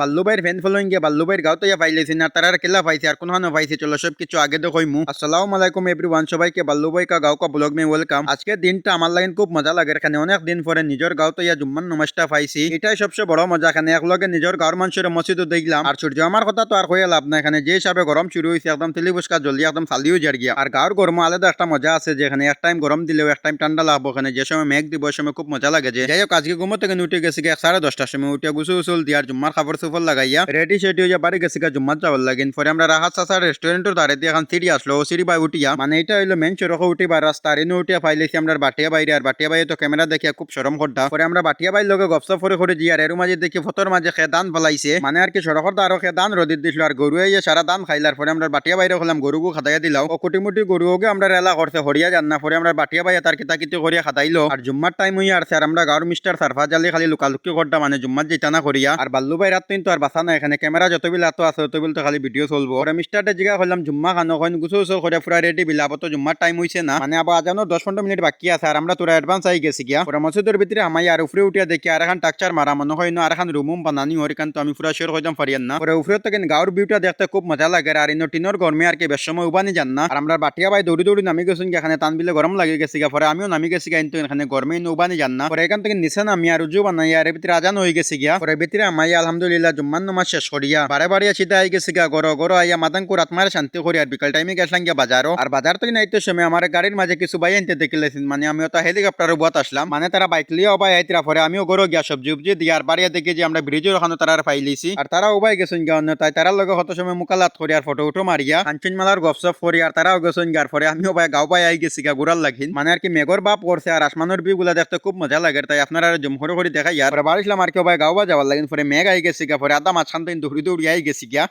বাল্লুবাইয়ের fan following গে বাল্লুবাইয়ের গাঁও তো পাইলেছি না তারা কেলা পাইছে আর কোন পাইছে চলো সব কিছু আগে তো কইমু। আসসালামু আলাইকুম এভরিওয়ান, সবাইকে বাল্লুবাই কা গাঁও কা ব্লগ মে ওয়েলকাম। আজকে দিনটা আমার লাগেন খুব মজা লাগে, এখানে অনেক দিন পরে নিজের গাঁও তো জুম্মান নমাজটা পাইছি, এটাই সবচেয়ে বড় মজা। এখানে এক লগে নিজের গাঁওর মানুষের মসজিদও দেখলাম। আর সূর্য আমার কথা তো আর হয়ে লাভ না, এখানে যে হিসাবে গরম শুরু হয়েছে একদম তেলি বুসকা জলদি একদম চালিও জার গিয়া। আর গাঁওর গরম আলাদা একটা মজা আছে, যেখানে এক টাইম গরম দিলেও এক টাইম ঠান্ডা লাগবো, এখানে যে সময় মেঘ দিব ওই সময় খুব মজা লাগে। যে যাই হোক আজকে ঘুমো থেকে উঠে গেছি 10:30টার সময়, উঠে গুসল দিয়ার জুম্মার খাবার সুফল লাগাইয়া রেডি সেটি হইয়া বাড়ি গেছি জুম্মার যাওয়ার লাগিন। পরে আমরা রাহাত চাচার রেস্টুরেন্টের দ্বারে দিয়ে এখন সিঁড়ি আসলো, ও সিঁড়ি বাই উঠিয়া মানে এটা হইলো মেন চরক উঠিবার রাস্তা। আর এনে উঠিয়া পাইলেছি আমরা বাটিয়া বাইরে, আর বাটিয়া বাইরে তো ক্যামেরা দেখিয়া খুব সরম করতা। পরে আমরা বাটিয়া বাইর লগে গপসপ করে দিয়ে আর এর মাঝে দেখি ফটোর মাঝে খেদান ফলাইছে, মানে আর কি সড়কর দ্বারও খেদান রদিত দিছিল আর গরু এই সারা দান খাইলার। পরে আমরা বাটিয়া বাইরে হলাম গরুকে খাদাইয়া দিলাম, ও কুটিমুটি গরুকে আমরা রেলা করতে হরিয়া যান না। পরে আমরা বাটিয়া বাইয়া তার কিতা কিতি করিয়া খাদাইলো। আর জুম্মার টাইম হইয়া আর স্যার আমরা গাঁর মিস্টার সারফাজ আলী খালি লুকালুকি করতাম, মানে জুম্মার যেটা না করিয়া। আর বাল্লু ভাই রাত কিন্তু আর বাসা না, এখানে ক্যামেরা যতবিল এত আছে ততবিল তো খালি ভিডিও চলবো। পরে মিস্টারটা জিগা করলাম জুম্মা খানো কইন গুছো গুছো করে পুরা রেডি বিলাব, তো জুম্মার টাইম হইছে না, মানে আবার আজানো 10-15 মিনিট বাকি আছে। আর আমরা তোরা অ্যাডভান্স আই গেছি গিয়া। পরে মসজিদের ভিতরে আমাই আর উপরে উঠিয়া দেখি আর এখন টাকচার মারা মনে হয় না, আর এখন রুমুম বানানি হরি কান তো আমি পুরা শেয়ার কইতাম পারিয়ান না। পরে উপরে থেকে গাঁর ভিউটা দেখতে খুব মজা লাগে। আর ইনো টিনোর গরমে আর কি বেশ সময় উবানি যান না। আর আমরা বাটিয়া ভাই দৌড়ি দৌড়ি নামি গেছেন, এখানে টান বিলে গরম লাগে গেছি গা। পরে আমিও নামি গেছি গা, কিন্তু এখানে গরমে উবানি যান না। পরে এখান থেকে নিচে নামি আর উজু বানাই আর ভিতরে আজান হয়ে গেছি গিয়া। পরে ভিতরে আমাই আলহামদুলিল্লাহ জুম্মান নামাজ শেষ করিয়া বারে বারে সিধা আই গেছি গা গরো গরো আইয়া মাদানকুর আত্মার শান্তি করি। আর বিকাল টাইমে গেছিলাম গিয়া বাজারও। আর বাজার তো নাইতে সময় আমার গাড়ির মাঝে কিছু বাই আনতে দেখিলেছেন, মানে আমিও তো হেলিকপ্টারের বুয়াত আসলাম, মানে তারা বাইক লিয়ে অবাই আইতরা। পরে আমিও গরো গিয়া সবজি উবজি দিয়ে আর বাড়িয়া দেখি যে আমরা ব্রিজের ওখানে তারা পাইলিছি। আর তারা উবাই গেছেন গিয়া অন্য, তাই তারার লগে কত সময় মুকালাত করি আর ফটো উঠো মারিয়া কাঞ্চন মালার গপসপ করি। আর তারাও গেছেন গিয়ার পরে আমিও ভাই গাঁও পাই আই গেছি গা ঘুরার লাগিন, মানে আর কি মেঘর বাপ করছে আর আসমানের ভিউ গুলা দেখতে খুব মজা লাগে। তাই আপনারা জুম করে দেখাই আর বাড়িছিলাম আর কেউ ভাই গাঁও বা যাওয়ার লাগিন। পরে মেঘ আই গেছি গা, পরে আদা মাঝখান থেকে দৌড়ি দৌড়ি আই গেছি গিয়া।